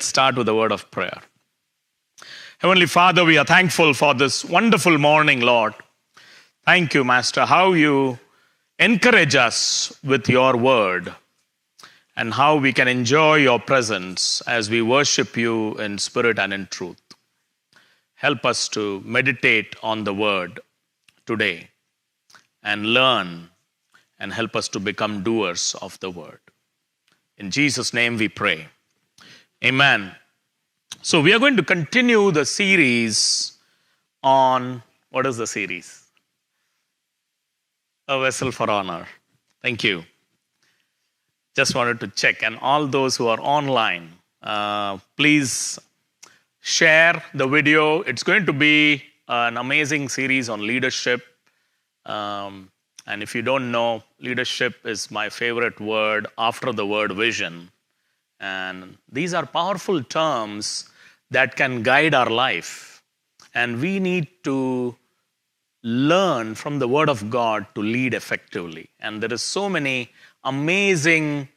Let's start with a word of prayer. Heavenly Father, we are thankful for this wonderful morning, Lord. Thank you, Master, how you encourage us with your word and how we can enjoy your presence as we worship you in spirit and in truth. Help us to meditate on the word today and learn, and help us to become doers of the word. In Jesus' name we pray. Amen. So we are going to continue the series on, what is the series? A Vessel for Honor. Thank you. Just wanted to check. And all those who are online, please share the video. It's going to be an amazing series on leadership. And if you don't know, leadership is my favorite word after the word vision. And these are powerful terms that can guide our life. And we need to learn from the Word of God to lead effectively. And there is so many amazing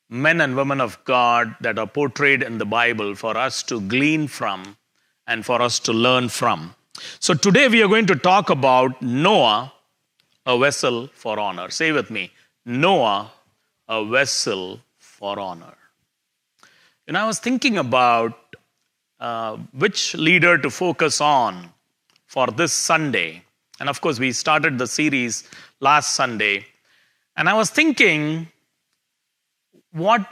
men and women of God that are portrayed in the Bible for us to glean from and for us to learn from. So today we are going to talk about Noah, a vessel for honor. Say with me, Noah, a vessel for honor. And I was thinking about which leader to focus on for this Sunday. And of course, we started the series last Sunday. And I was thinking, what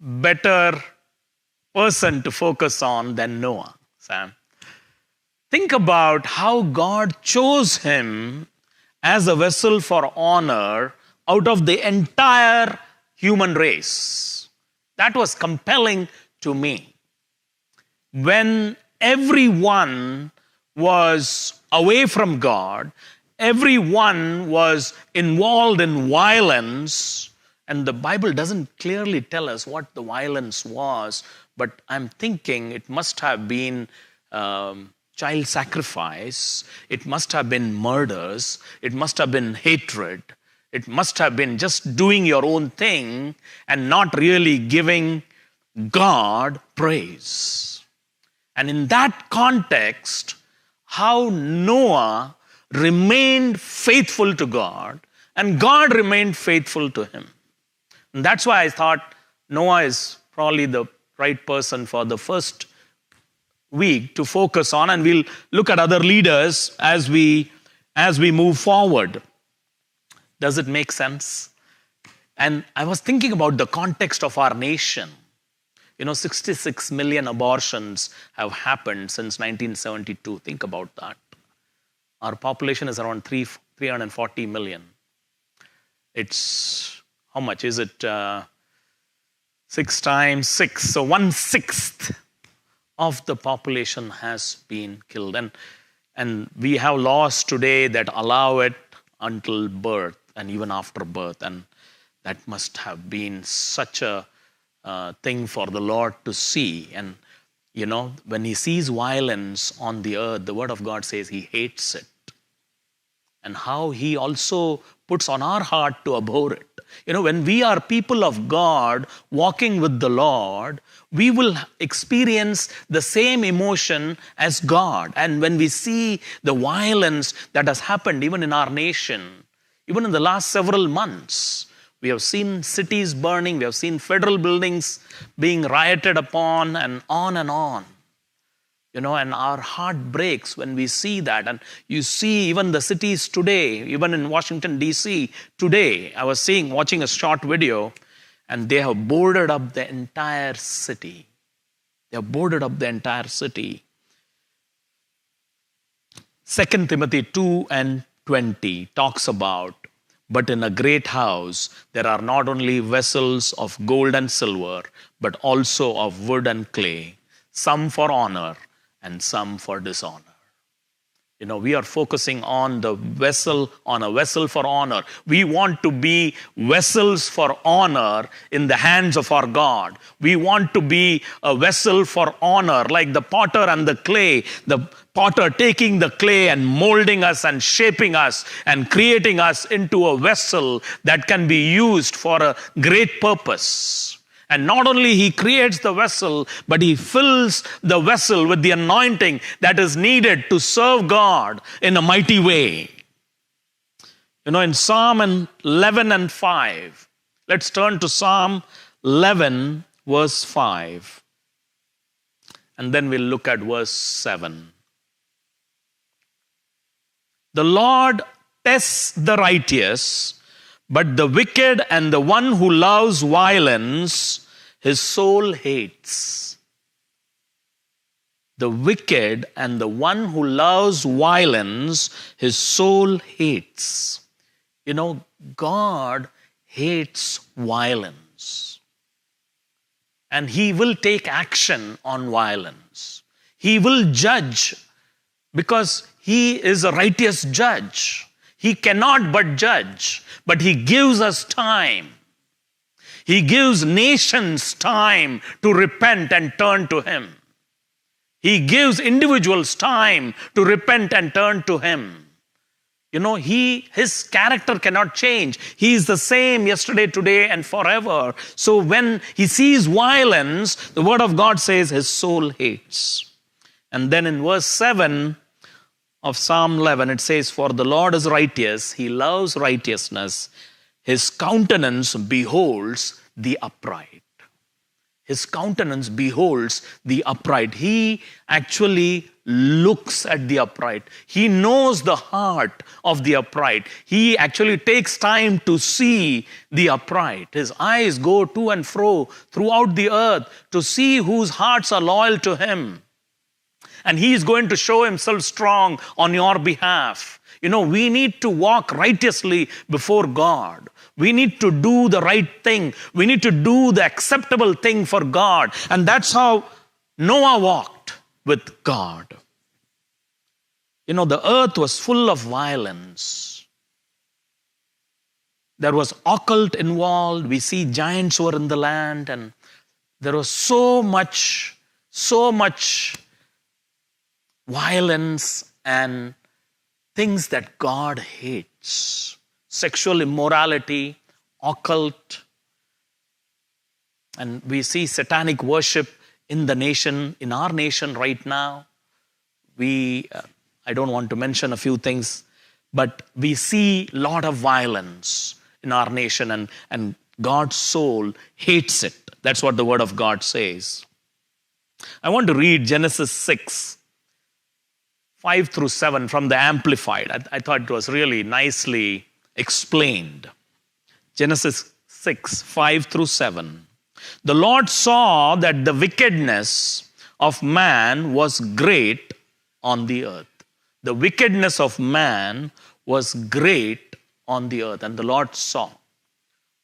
better person to focus on than Noah, Sam? Think about how God chose him as a vessel for honor out of the entire human race. That was compelling to me. When everyone was away from God, everyone was involved in violence, and the Bible doesn't clearly tell us what the violence was, but I'm thinking it must have been child sacrifice, it must have been murders, it must have been hatred, it must have been just doing your own thing and not really giving God praise. And in that context, how Noah remained faithful to God and God remained faithful to him. And that's why I thought Noah is probably the right person for the first week to focus on, and we'll look at other leaders as we move forward. Does it make sense? And I was thinking about the context of our nation. 66 million abortions have happened since 1972. Think about that. Our population is around 340 million. It's, how much is it? 6 times 6. So 1/6 of the population has been killed. And we have laws today that allow it until birth and even after birth. And that must have been such a thing for the Lord to see. And, when he sees violence on the earth, the Word of God says he hates it. And how he also puts on our heart to abhor it. When we are people of God walking with the Lord, we will experience the same emotion as God. And when we see the violence that has happened even in our nation, even in the last several months, we have seen cities burning, we have seen federal buildings being rioted upon and on and on. And our heart breaks when we see that. And you see even the cities today, even in Washington, D.C. today, I was watching a short video, and they have boarded up the entire city. They have boarded up the entire city. 2 Timothy 2:20 talks about, but in a great house, there are not only vessels of gold and silver, but also of wood and clay, some for honor and some for dishonor. We are focusing on a vessel for honor. We want to be vessels for honor in the hands of our God. We want to be a vessel for honor, like the potter and the clay. The potter taking the clay and molding us and shaping us and creating us into a vessel that can be used for a great purpose. And not only he creates the vessel, but he fills the vessel with the anointing that is needed to serve God in a mighty way. You know, in Psalm 11 and 5, let's turn to Psalm 11, verse 5. And then we'll look at verse 7. The Lord tests the righteous, but the wicked and the one who loves violence, his soul hates. The wicked and the one who loves violence, his soul hates. You know, God hates violence. And he will take action on violence. He will judge because he is a righteous judge. He cannot but judge, but he gives us time. He gives nations time to repent and turn to him. He gives individuals time to repent and turn to him. You know, his character cannot change. He is the same yesterday, today, and forever. So when he sees violence, the word of God says his soul hates. And then in verse 7 of Psalm 11, it says, for the Lord is righteous, he loves righteousness, his countenance beholds the upright. His countenance beholds the upright. He actually looks at the upright. He knows the heart of the upright. He actually takes time to see the upright. His eyes go to and fro throughout the earth to see whose hearts are loyal to him. And he is going to show himself strong on your behalf. You know, we need to walk righteously before God. We need to do the right thing. We need to do the acceptable thing for God. And that's how Noah walked with God. You know, the earth was full of violence. There was occult involved. We see giants were in the land, and there was so much violence and things that God hates. Sexual immorality, occult, and we see satanic worship in the nation, in our nation right now. I don't want to mention a few things, but we see a lot of violence in our nation, and God's soul hates it. That's what the word of God says. I want to read Genesis 6, 5 through 7 from the Amplified. I thought it was really nicely explained. Genesis 6, 5 through 7. The Lord saw that the wickedness of man was great on the earth. The wickedness of man was great on the earth. And the Lord saw,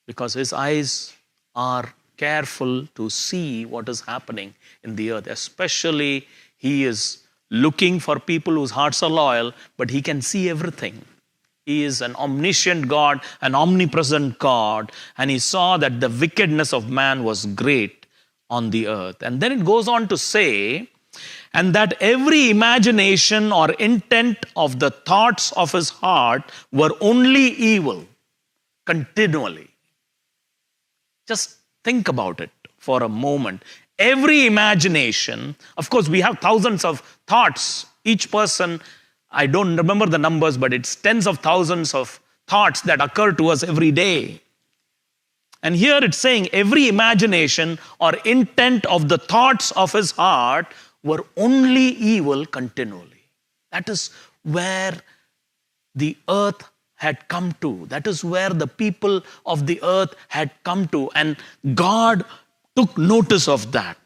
because his eyes are careful to see what is happening in the earth. Especially, he is looking for people whose hearts are loyal, but he can see everything. He is an omniscient God, an omnipresent God, and he saw that the wickedness of man was great on the earth. And then it goes on to say, and that every imagination or intent of the thoughts of his heart were only evil continually. Just think about it for a moment. Every imagination, of course, we have thousands of thoughts. Each person, I don't remember the numbers, but it's tens of thousands of thoughts that occur to us every day. And here it's saying every imagination or intent of the thoughts of his heart were only evil continually. That is where the earth had come to. That is where the people of the earth had come to. And God took notice of that.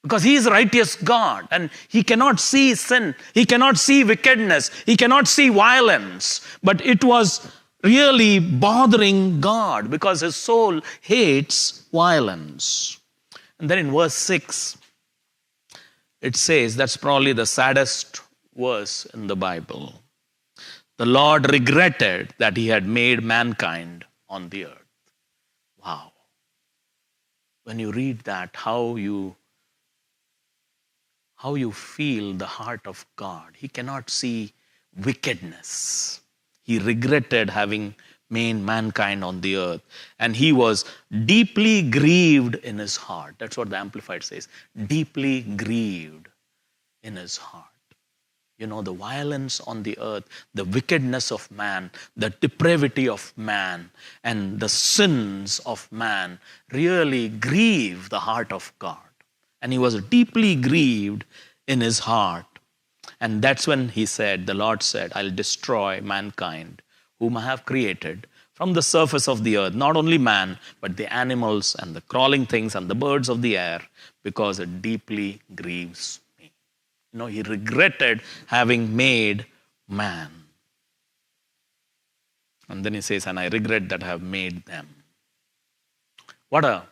Because he is a righteous God and he cannot see sin. He cannot see wickedness. He cannot see violence. But it was really bothering God because his soul hates violence. And then in verse 6, it says, that's probably the saddest verse in the Bible. The Lord regretted that he had made mankind on the earth. Wow. When you read that, how you feel the heart of God. He cannot see wickedness. He regretted having mankind on the earth. And he was deeply grieved in his heart. That's what the Amplified says. Deeply grieved in his heart. You know, the violence on the earth, the wickedness of man, the depravity of man, and the sins of man really grieve the heart of God. And he was deeply grieved in his heart. And that's when he said, the Lord said, I'll destroy mankind, whom I have created from the surface of the earth, not only man, but the animals and the crawling things and the birds of the air, because it deeply grieves me. You know, he regretted having made man. And then he says, and I regret that I have made them. What a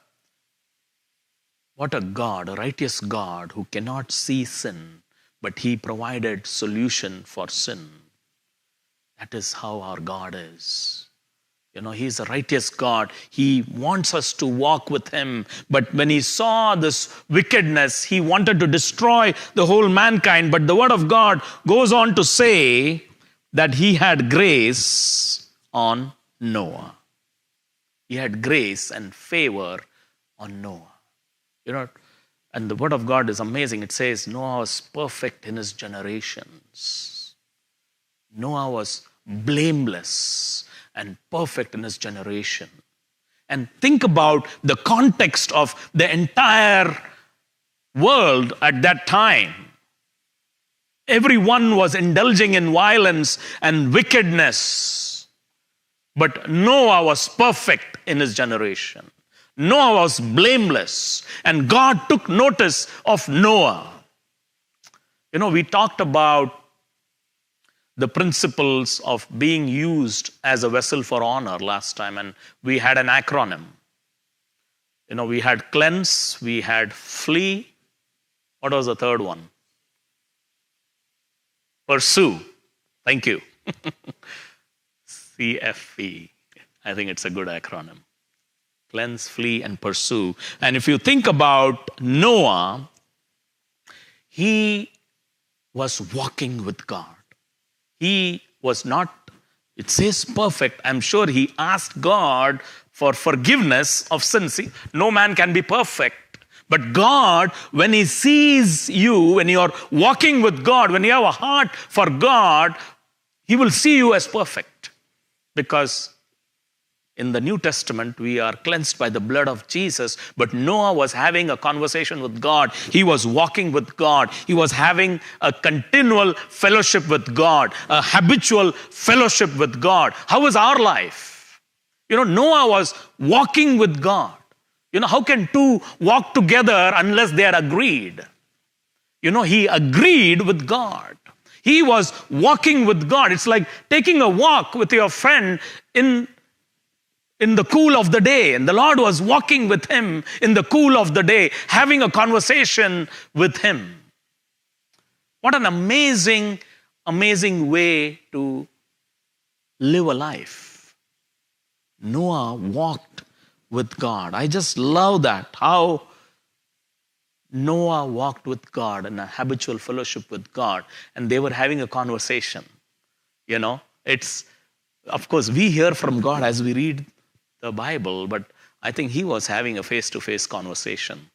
God, a righteous God who cannot see sin, but he provided solution for sin. That is how our God is. You know, he's a righteous God. He wants us to walk with him. But when he saw this wickedness, he wanted to destroy the whole mankind. But the word of God goes on to say that he had grace on Noah. He had grace and favor on Noah. You know, and the word of God is amazing. It says Noah was perfect in his generations. Noah was blameless and perfect in his generation. And think about the context of the entire world at that time. Everyone was indulging in violence and wickedness. But Noah was perfect in his generation. Noah was blameless, and God took notice of Noah. You know, we talked about the principles of being used as a vessel for honor last time, and we had an acronym. You know, we had cleanse, we had flee. What was the third one? Pursue. Thank you. CFE. I think it's a good acronym. Cleanse, flee, and pursue. And if you think about Noah, he was walking with God. He was not, it says perfect. I'm sure he asked God for forgiveness of sins. See, no man can be perfect. But God, when he sees you, when you are walking with God, when you have a heart for God, he will see you as perfect. Because in the New Testament, we are cleansed by the blood of Jesus, but Noah was having a conversation with God. He was walking with God. He was having a continual fellowship with God, a habitual fellowship with God. How is our life? You know, Noah was walking with God. You know, how can two walk together unless they are agreed? You know, he agreed with God. He was walking with God. It's like taking a walk with your friend in the cool of the day. And the Lord was walking with him in the cool of the day, having a conversation with him. What an amazing, amazing way to live a life. Noah walked with God. I just love that, how Noah walked with God in a habitual fellowship with God, and they were having a conversation. You know, it's, of course, we hear from God as we read the Bible, but I think he was having a face-to-face conversation.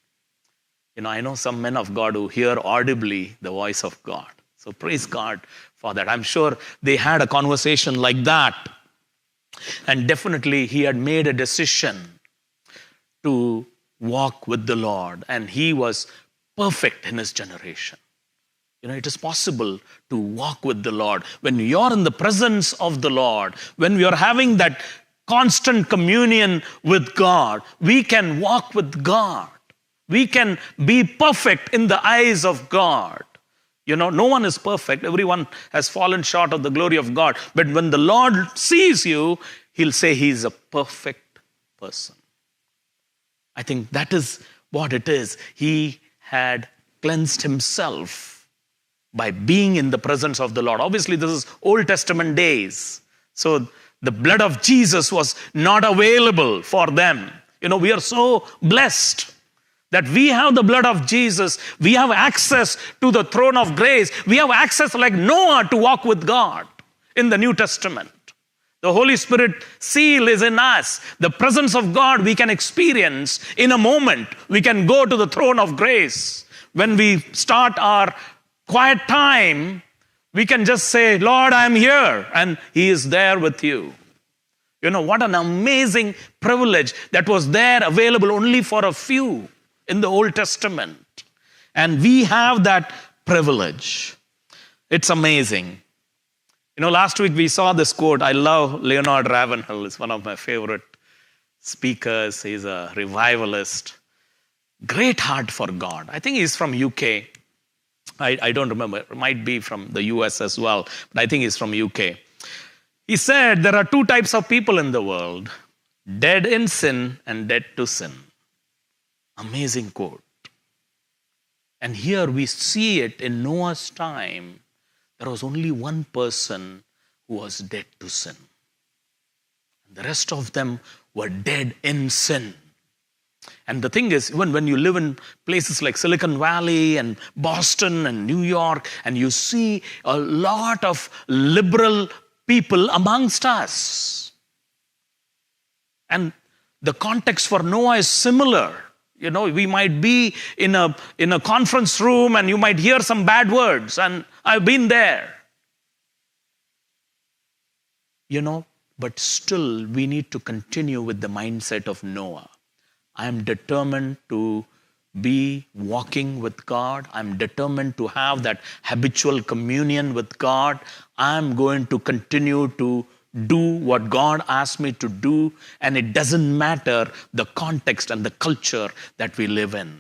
You know, I know some men of God who hear audibly the voice of God. So praise God for that. I'm sure they had a conversation like that. And definitely he had made a decision to walk with the Lord, and he was perfect in his generation. You know, it is possible to walk with the Lord. When you're in the presence of the Lord, when we are having that constant communion with God, we can walk with God. We can be perfect in the eyes of God. You know, no one is perfect. Everyone has fallen short of the glory of God. But when the Lord sees you, he'll say he's a perfect person. I think that is what it is. He had cleansed himself by being in the presence of the Lord. Obviously, this is Old Testament days. So the blood of Jesus was not available for them. You know, we are so blessed that we have the blood of Jesus. We have access to the throne of grace. We have access like Noah to walk with God in the New Testament. The Holy Spirit seal is in us. The presence of God we can experience in a moment. We can go to the throne of grace. When we start our quiet time, we can just say, Lord, I'm here. And He is there with you. You know, what an amazing privilege that was there available only for a few in the Old Testament. And we have that privilege. It's amazing. You know, last week we saw this quote. I love Leonard Ravenhill. He's one of my favorite speakers. He's a revivalist. Great heart for God. I think he's from UK. I don't remember. It might be from the US as well. But I think he's from UK. He said there are two types of people in the world. Dead in sin and dead to sin. Amazing quote. And here we see it in Noah's time. There was only one person who was dead to sin. The rest of them were dead in sin. And the thing is, even when you live in places like Silicon Valley and Boston and New York, and you see a lot of liberal people amongst us. And the context for Noah is similar. You know, we might be in a conference room and you might hear some bad words, and I've been there. You know, but still we need to continue with the mindset of Noah. I am determined to be walking with God. I'm determined to have that habitual communion with God. I'm going to continue to do what God asked me to do, and it doesn't matter the context and the culture that we live in.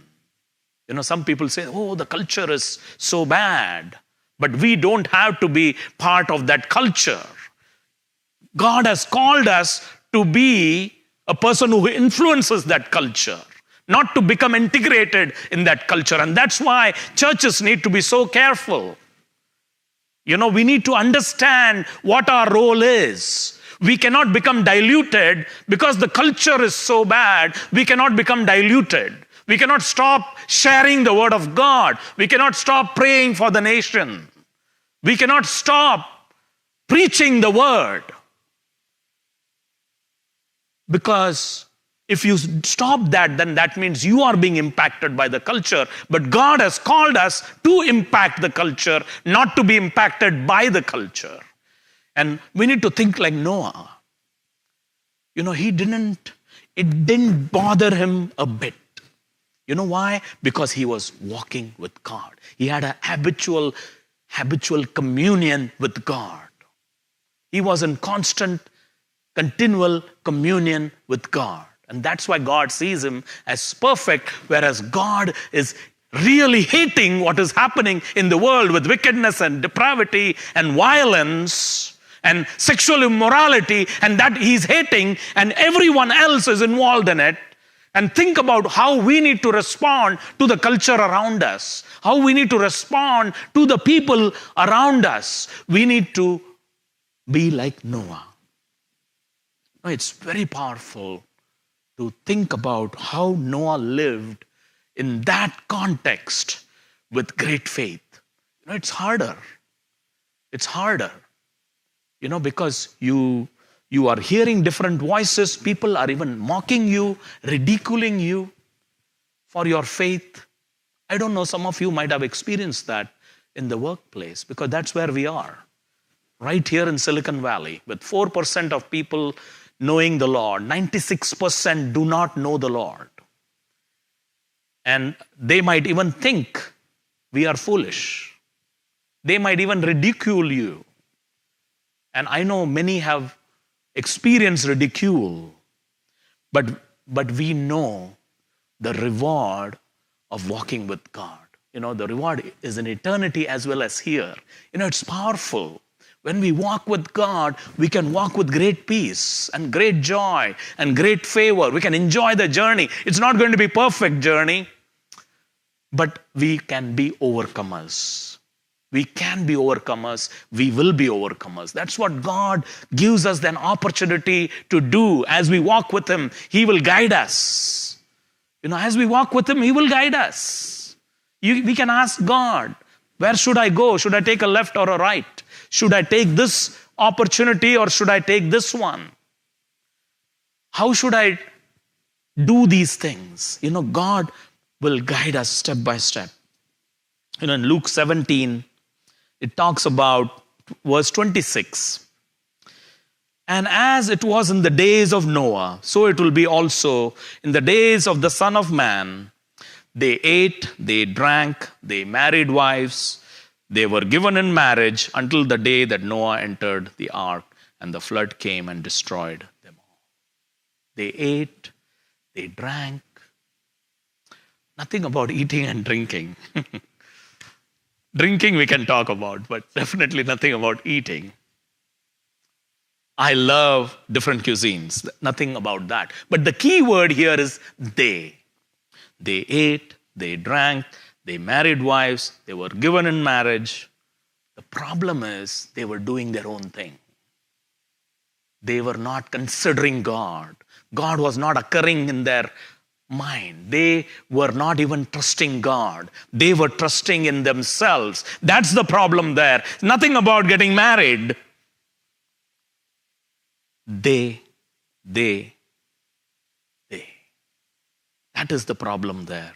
You know, some people say, oh, the culture is so bad, but we don't have to be part of that culture. God has called us to be a person who influences that culture, not to become integrated in that culture. And that's why churches need to be so careful. You know, we need to understand what our role is. We cannot become diluted because the culture is so bad. We cannot become diluted. We cannot stop sharing the word of God. We cannot stop praying for the nation. We cannot stop preaching the word. Because if you stop that, then that means you are being impacted by the culture. But God has called us to impact the culture, not to be impacted by the culture. And we need to think like Noah. You know, it didn't bother him a bit. You know why? Because he was walking with God. He had a habitual communion with God. He was in continual communion with God. And that's why God sees him as perfect, whereas God is really hating what is happening in the world with wickedness and depravity and violence and sexual immorality, and that he's hating, and everyone else is involved in it. And think about how we need to respond to the culture around us, how we need to respond to the people around us. We need to be like Noah. It's very powerful to think about how Noah lived in that context with great faith. You know, it's harder. It's harder. You know, because you are hearing different voices. People are even mocking you, ridiculing you for your faith. I don't know, some of you might have experienced that in the workplace, because that's where we are. Right here in Silicon Valley, with 4% of people knowing the Lord, 96% do not know the Lord. And they might even think we are foolish. They might even ridicule you. And I know many have experienced ridicule, but we know the reward of walking with God. You know, the reward is in eternity as well as here. You know, it's powerful. When we walk with God, we can walk with great peace and great joy and great favor. We can enjoy the journey. It's not going to be a perfect journey, but we can be overcomers. We can be overcomers. We will be overcomers. That's what God gives us an opportunity to do. As we walk with Him, He will guide us. You know, as we walk with Him, He will guide us. We can ask God, where should I go? Should I take a left or a right? Should I take this opportunity or should I take this one? How should I do these things? God will guide us step by step. In Luke 17, it talks about verse 26. And as it was in the days of Noah, so it will be also in the days of the Son of Man. They ate, they drank, they married wives, they were given in marriage until the day that Noah entered the ark and the flood came and destroyed them all. They ate, they drank. Nothing about eating and drinking. Drinking we can talk about, but definitely nothing about eating. I love different cuisines, nothing about that. But the key word here is they. They ate, they drank, they married wives, they were given in marriage. The problem is they were doing their own thing. They were not considering God. God was not occurring in their mind. They were not even trusting God. They were trusting in themselves. That's the problem there. Nothing about getting married. They. That is the problem there.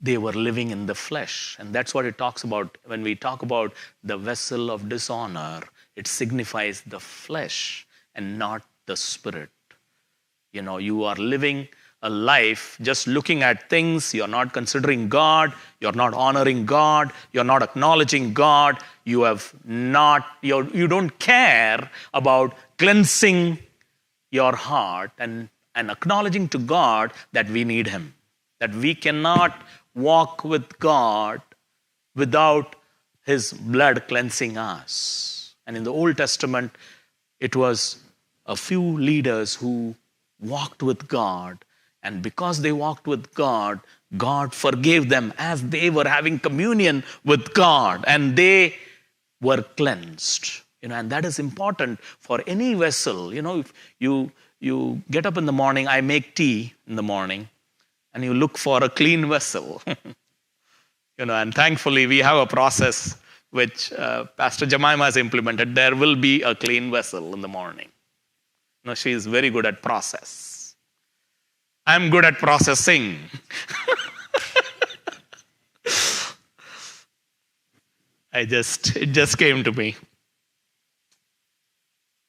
They were living in the flesh. And that's what it talks about. When we talk about the vessel of dishonor, it signifies the flesh and not the spirit. You are living a life just looking at things. You're not considering God. You're not honoring God. You're not acknowledging God. You don't care about cleansing your heart and acknowledging to God that we need Him. That we cannot walk with God without His blood cleansing us. And in the Old Testament, it was a few leaders who walked with God. And because they walked with God, God forgave them as they were having communion with God. And they were cleansed. And that is important for any vessel. If you get up in the morning, I make tea in the morning, and you look for a clean vessel. And thankfully we have a process which Pastor Jemima has implemented. There will be a clean vessel in the morning. She is very good at process. I'm good at processing. It just came to me.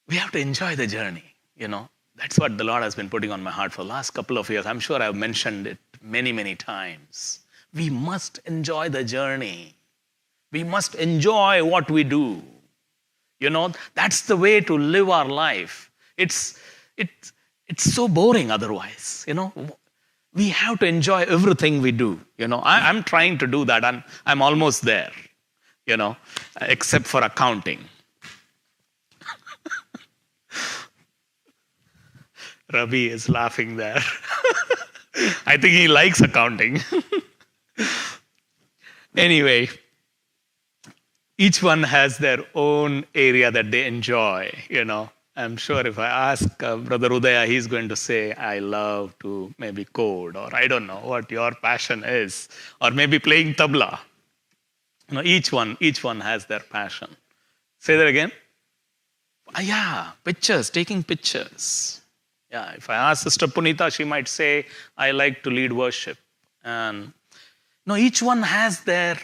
We have to enjoy the journey, That's what the Lord has been putting on my heart for the last couple of years. I'm sure I've mentioned it many, many times. We must enjoy the journey. We must enjoy what we do. That's the way to live our life. It's so boring otherwise, We have to enjoy everything we do. I'm trying to do that, and I'm almost there, except for accounting. Ravi is laughing there. I think he likes accounting. Anyway, each one has their own area that they enjoy, I'm sure if I ask Brother Udaya, he's going to say, I love to maybe code, or I don't know what your passion is, or maybe playing tabla. Each one has their passion. Say that again. Yeah, pictures, taking pictures. Yeah, if I ask Sister Punita, she might say, I like to lead worship. And each one has their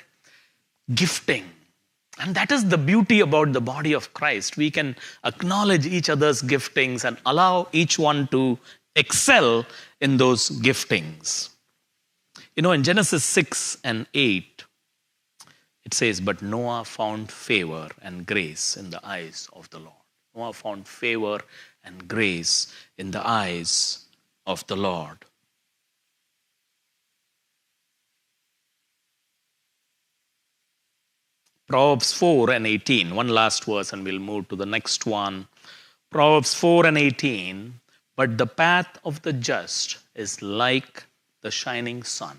gifting. And that is the beauty about the body of Christ. We can acknowledge each other's giftings and allow each one to excel in those giftings. In Genesis 6 and 8, it says, but Noah found favor and grace in the eyes of the Lord. Noah found favor and grace in the eyes of the Lord. Proverbs 4 and 18, one last verse and we'll move to the next one. Proverbs 4 and 18, but the path of the just is like the shining sun.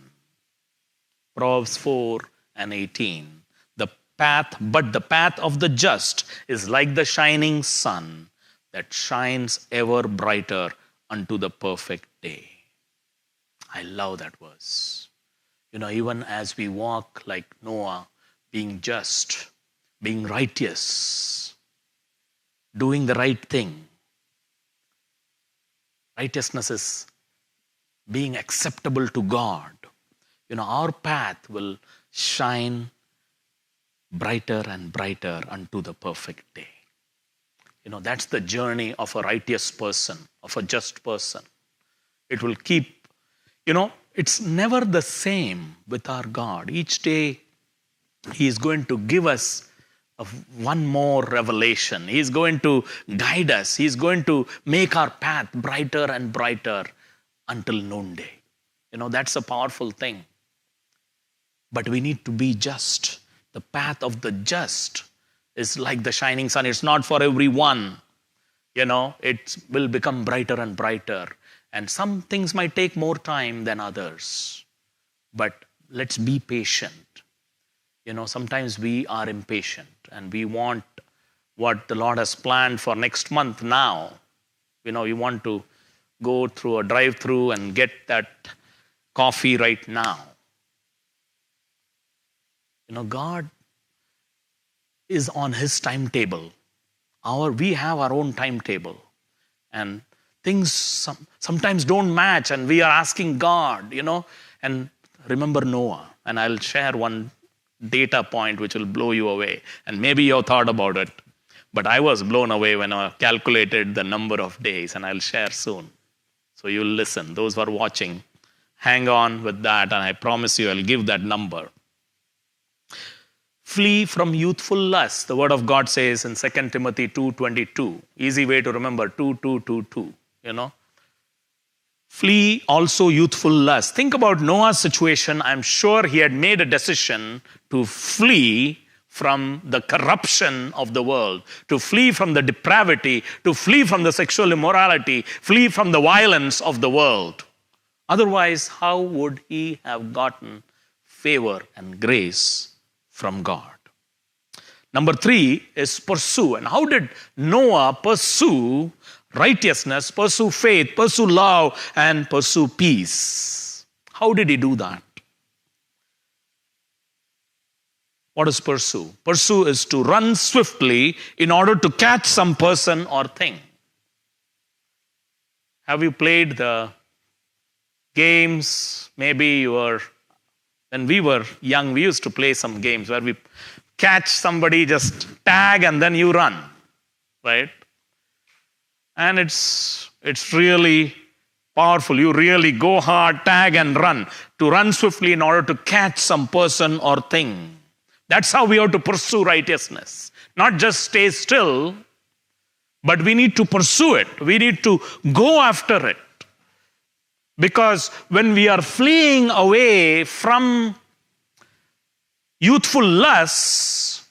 Proverbs 4 and 18, but the path of the just is like the shining sun that shines ever brighter unto the perfect day. I love that verse. Even as we walk like Noah, being just, being righteous, doing the right thing. Righteousness is being acceptable to God. Our path will shine brighter and brighter unto the perfect day. That's the journey of a righteous person, of a just person. It will keep, it's never the same with our God. Each day, He is going to give us one more revelation. He is going to guide us. He is going to make our path brighter and brighter until noonday. That's a powerful thing. But we need to be just. The path of the just is like the shining sun. It's not for everyone. It will become brighter and brighter. And some things might take more time than others. But let's be patient. Sometimes we are impatient and we want what the Lord has planned for next month now. You want to go through a drive-through and get that coffee right now. God is on His timetable. We have our own timetable. And things sometimes don't match and we are asking God, And remember Noah. And I'll share one data point which will blow you away. And maybe you've thought about it. But I was blown away when I calculated the number of days. And I'll share soon. So you'll listen. Those who are watching, hang on with that. And I promise you I'll give that number. Flee from youthful lust. The word of God says in 2 Timothy 2:22. Easy way to remember, 2:2:2:2. Flee also youthful lust. Think about Noah's situation. I'm sure he had made a decision to flee from the corruption of the world, to flee from the depravity, to flee from the sexual immorality, flee from the violence of the world. Otherwise, how would he have gotten favor and grace from God? Number 3 is pursue. And how did Noah pursue righteousness, pursue faith, pursue love, and pursue peace? How did he do that? What is pursue? Pursue is to run swiftly in order to catch some person or thing. Have you played the games? Maybe when we were young, we used to play some games where we catch somebody, just tag, and then you run, right? And it's really powerful. You really go hard, tag, and run. To run swiftly in order to catch some person or thing. That's how we have to pursue righteousness. Not just stay still, but we need to pursue it. We need to go after it. Because when we are fleeing away from youthful lusts,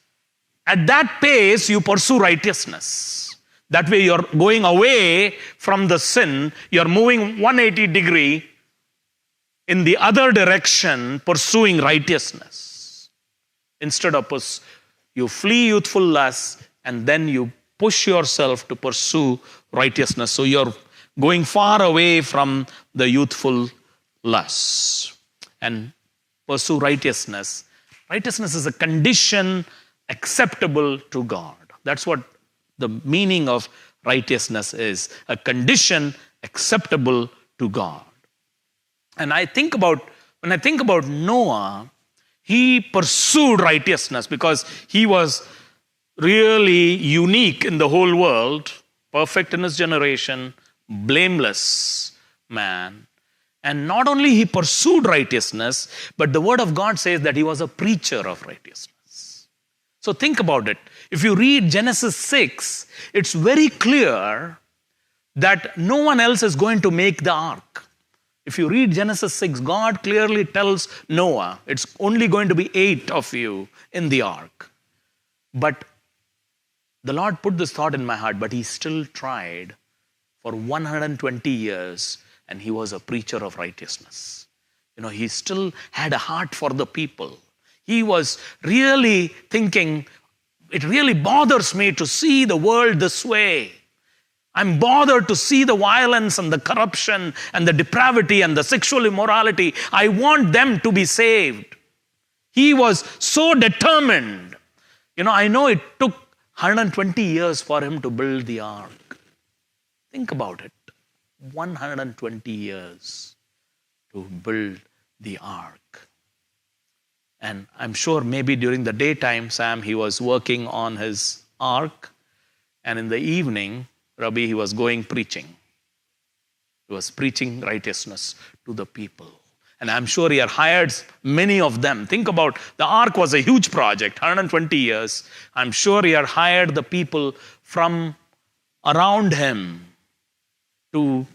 at that pace you pursue righteousness. That way you're going away from the sin, you're moving 180 degree in the other direction, pursuing righteousness. Instead of you flee youthful lusts and then you push yourself to pursue righteousness. So you're going far away from the youthful lusts and pursue righteousness. Righteousness is a condition acceptable to God. That's what the meaning of righteousness is. A condition acceptable to God. And when I think about Noah, he pursued righteousness because he was really unique in the whole world, perfect in his generation, blameless man. And not only he pursued righteousness, but the word of God says that he was a preacher of righteousness. So think about it. If you read Genesis 6, it's very clear that no one else is going to make the ark. If you read Genesis 6, God clearly tells Noah, it's only going to be 8 of you in the ark. But the Lord put this thought in my heart, but he still tried for 120 years, and he was a preacher of righteousness. He still had a heart for the people. He was really thinking, it really bothers me to see the world this way. I'm bothered to see the violence and the corruption and the depravity and the sexual immorality. I want them to be saved. He was so determined. I know it took 120 years for him to build the ark. Think about it. 120 years to build the ark. And I'm sure maybe during the daytime, Sam, he was working on his ark. And in the evening, Rabbi, he was going preaching. He was preaching righteousness to the people. And I'm sure he had hired many of them. Think about, the ark was a huge project, 120 years. I'm sure he had hired the people from around him to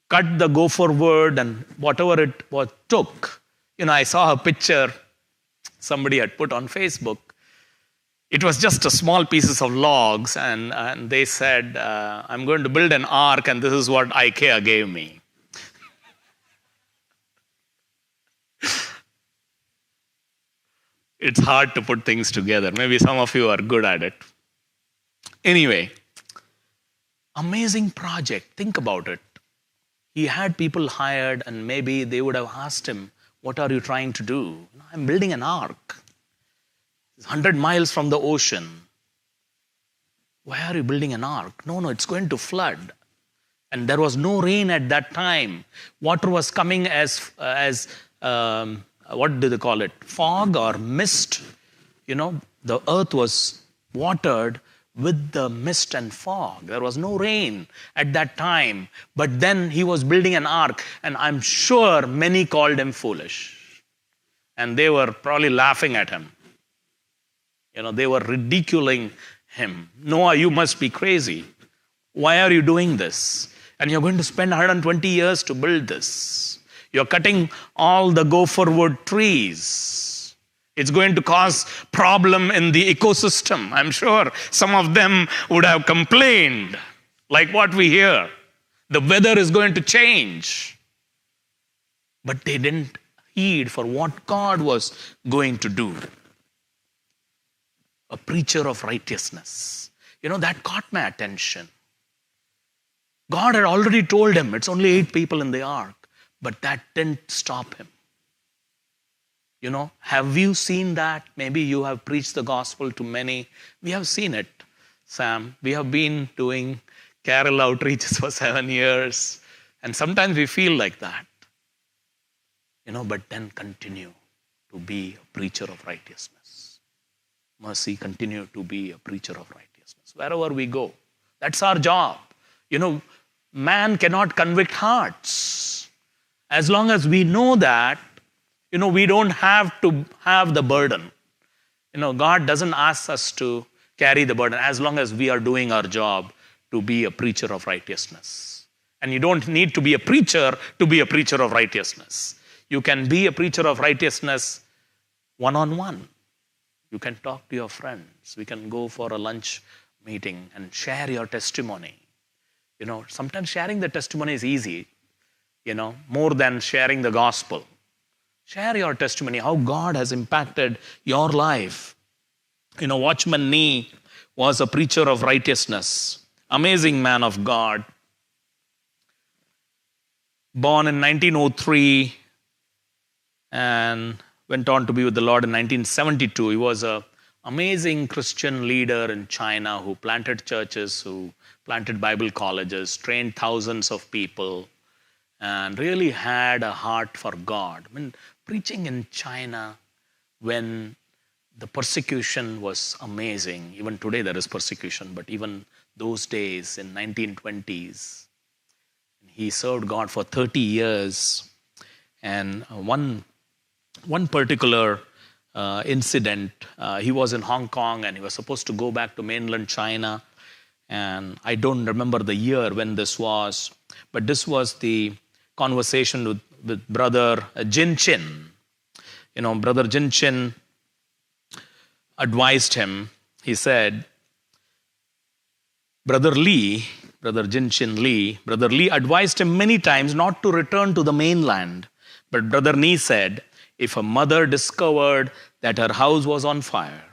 cut the gopher wood and whatever it took. I saw a picture somebody had put on Facebook. It was just a small pieces of logs, and they said, I'm going to build an ark, and this is what IKEA gave me. It's hard to put things together. Maybe some of you are good at it. Anyway, amazing project. Think about it. He had people hired, and maybe they would have asked him, what are you trying to do? I'm building an ark. It's 100 miles from the ocean. Why are you building an ark? No, it's going to flood. And there was no rain at that time. Water was coming as what do they call it? Fog or mist. The earth was watered with the mist and fog. There was no rain at that time. But then he was building an ark, and I'm sure many called him foolish. And they were probably laughing at him. They were ridiculing him. Noah, you must be crazy. Why are you doing this? And you're going to spend 120 years to build this. You're cutting all the gopher wood trees. It's going to cause problem in the ecosystem. I'm sure some of them would have complained, like what we hear. The weather is going to change. But they didn't heed for what God was going to do. A preacher of righteousness. That caught my attention. God had already told him it's only 8 people in the ark. But that didn't stop him. Have you seen that? Maybe you have preached the gospel to many. We have seen it, Sam. We have been doing carol outreaches for 7 years. And sometimes we feel like that. But then continue to be a preacher of righteousness. Mercy, continue to be a preacher of righteousness. Wherever we go, that's our job. Man cannot convict hearts. As long as we know that, we don't have to have the burden. God doesn't ask us to carry the burden as long as we are doing our job to be a preacher of righteousness. And you don't need to be a preacher to be a preacher of righteousness. You can be a preacher of righteousness one-on-one. You can talk to your friends. We can go for a lunch meeting and share your testimony. Sometimes sharing the testimony is easy. More than sharing the gospel. Share your testimony, how God has impacted your life. Watchman Nee was a preacher of righteousness. Amazing man of God. Born in 1903 and went on to be with the Lord in 1972. He was an amazing Christian leader in China who planted churches, who planted Bible colleges, trained thousands of people, and really had a heart for God. Preaching in China when the persecution was amazing. Even today there is persecution, but even those days in 1920s, he served God for 30 years. And one particular incident, he was in Hong Kong and he was supposed to go back to mainland China. And I don't remember the year when this was, but this was the conversation with Brother Jin Chin. Brother Jin Chin advised him. He said, Brother Jin Chin Lee, Brother Lee advised him many times not to return to the mainland. But Brother Nee said, if a mother discovered that her house was on fire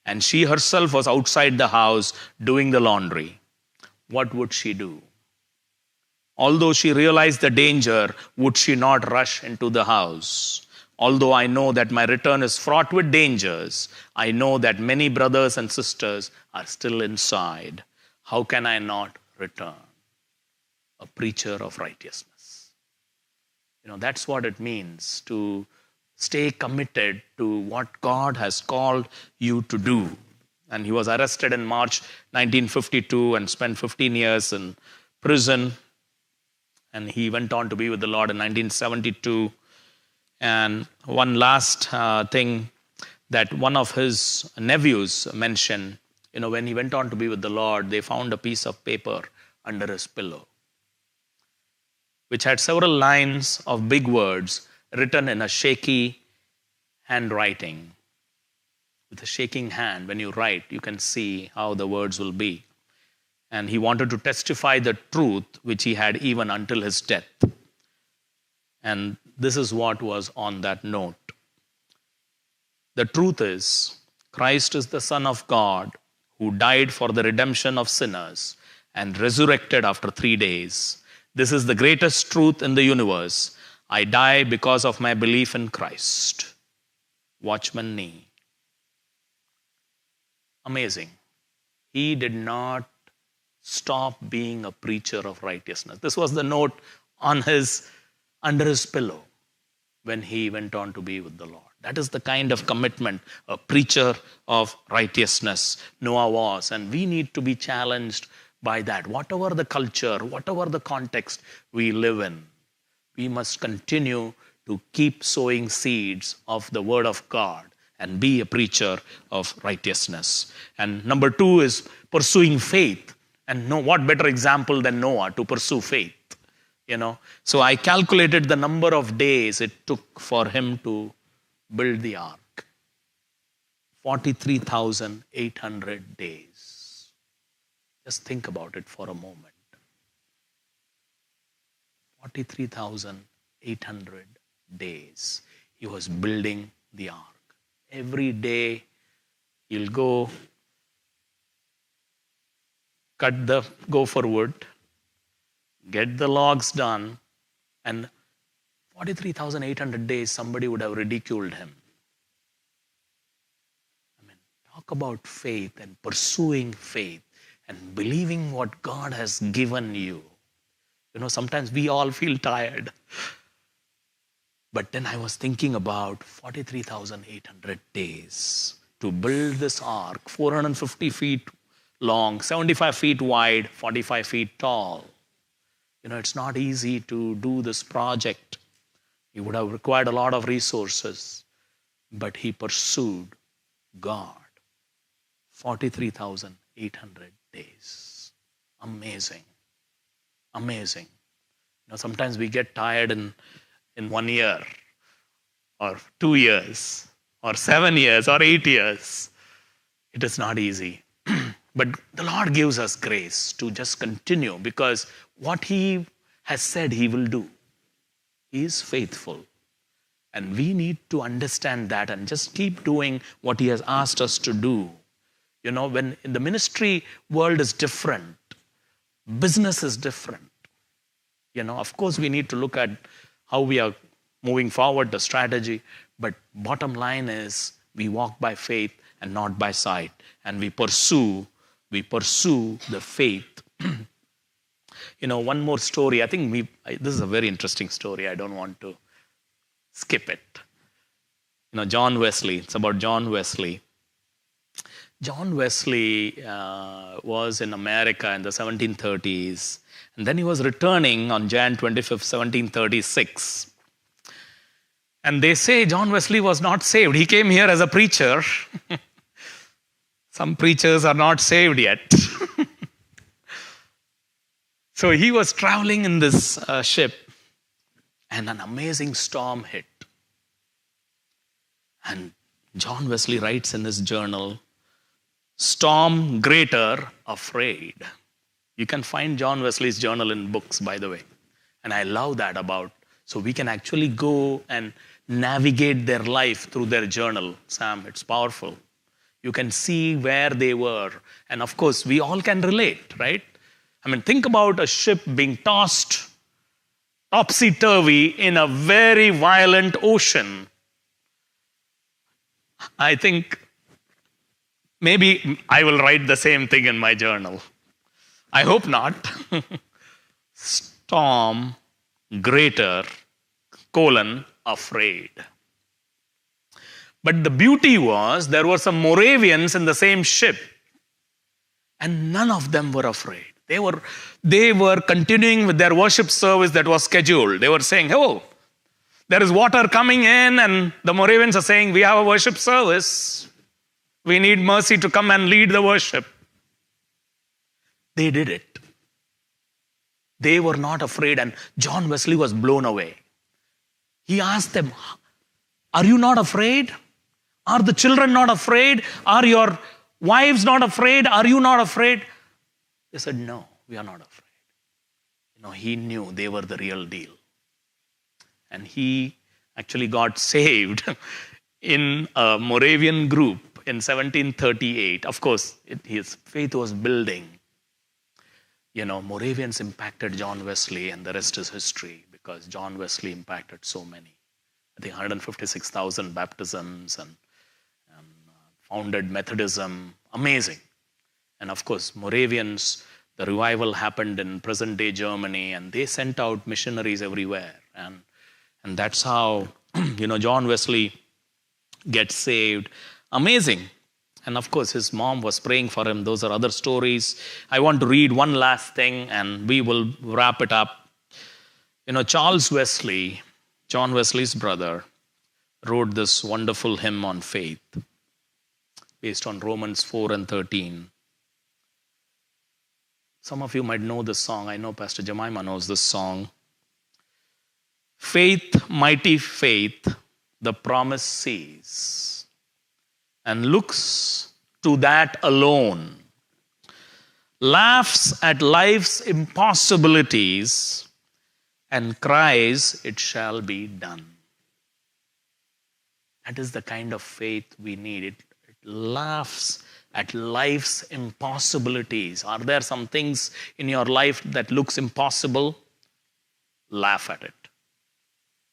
and she herself was outside the house doing the laundry, what would she do? Although she realized the danger, would she not rush into the house? Although I know that my return is fraught with dangers, I know that many brothers and sisters are still inside. How can I not return? A preacher of righteousness. That's what it means to stay committed to what God has called you to do. And he was arrested in March 1952 and spent 15 years in prison. And he went on to be with the Lord in 1972. And one last thing that one of his nephews mentioned, when he went on to be with the Lord, they found a piece of paper under his pillow, which had several lines of big words written in a shaky handwriting. With a shaking hand, when you write, you can see how the words will be. And he wanted to testify the truth which he had even until his death. And this is what was on that note. The truth is, Christ is the Son of God who died for the redemption of sinners and resurrected after 3 days. This is the greatest truth in the universe. I die because of my belief in Christ. Watchman Nee. Amazing. He did not stop being a preacher of righteousness. This was the note under his pillow when he went on to be with the Lord. That is the kind of commitment a preacher of righteousness Noah was. And we need to be challenged by that. Whatever the culture, whatever the context we live in, we must continue to keep sowing seeds of the Word of God and be a preacher of righteousness. And number 2 is pursuing faith. And what better example than Noah to pursue faith? So I calculated the number of days it took for him to build the ark. 43,800 days. Just think about it for a moment. 43,800 days he was building the ark. Every day he'll go go for wood, get the logs done, and 43,800 days somebody would have ridiculed him. Talk about faith and pursuing faith and believing what God has given you. Sometimes we all feel tired. But then I was thinking about 43,800 days to build this ark, 450 feet long, 75 feet wide, 45 feet tall. It's not easy to do this project. He would have required a lot of resources, but he pursued God. 43,800 days. Amazing. Amazing. Sometimes we get tired in 1 year, or 2 years, or 7 years, or 8 years. It is not easy. But the Lord gives us grace to just continue, because what He has said He will do, He is faithful. And we need to understand that and just keep doing what He has asked us to do. When in the ministry world is different, business is different. Of course, we need to look at how we are moving forward, the strategy. But bottom line is, we walk by faith and not by sight. And we pursue the faith. One more story. I think this is a very interesting story. I don't want to skip it. John Wesley. It's about John Wesley. John Wesley was in America in the 1730s. And then he was returning on Jan 25th, 1736. And they say John Wesley was not saved. He came here as a preacher. Some preachers are not saved yet. So he was traveling in this ship, and an amazing storm hit. And John Wesley writes in his journal, "Storm greater, afraid." You can find John Wesley's journal in books, by the way. And I love that so we can actually go and navigate their life through their journal. Sam, it's powerful. You can see where they were. And of course, we all can relate, right? Think about a ship being tossed topsy-turvy in a very violent ocean. I think maybe I will write the same thing in my journal. I hope not. Storm greater, afraid. But the beauty was there were some Moravians in the same ship, and none of them were afraid. They were continuing with their worship service that was scheduled. They were saying, oh, there is water coming in, and the Moravians are saying, we have a worship service. We need Mercy to come and lead the worship. They did it. They were not afraid, and John Wesley was blown away. He asked them, are you not afraid? Are the children not afraid? Are your wives not afraid? Are you not afraid? They said, no, we are not afraid. He knew they were the real deal. And he actually got saved in a Moravian group in 1738. Of course, his faith was building. Moravians impacted John Wesley, and the rest is history, because John Wesley impacted so many. I think 156,000 baptisms and founded Methodism. Amazing. And of course, Moravians, the revival happened in present-day Germany, and they sent out missionaries everywhere. And that's how, John Wesley gets saved. Amazing. And of course, his mom was praying for him. Those are other stories. I want to read one last thing, and we will wrap it up. Charles Wesley, John Wesley's brother, wrote this wonderful hymn on faith based on Romans 4 and 13. Some of you might know this song. I know Pastor Jemima knows this song. Faith, mighty faith, the promise sees and looks to that alone, laughs at life's impossibilities and cries, it shall be done. That is the kind of faith we need. It laughs at life's impossibilities. Are there some things in your life that looks impossible? Laugh at it.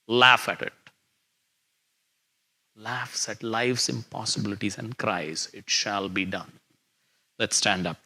Laugh at it. Laughs at life's impossibilities and cries, it shall be done. Let's stand up.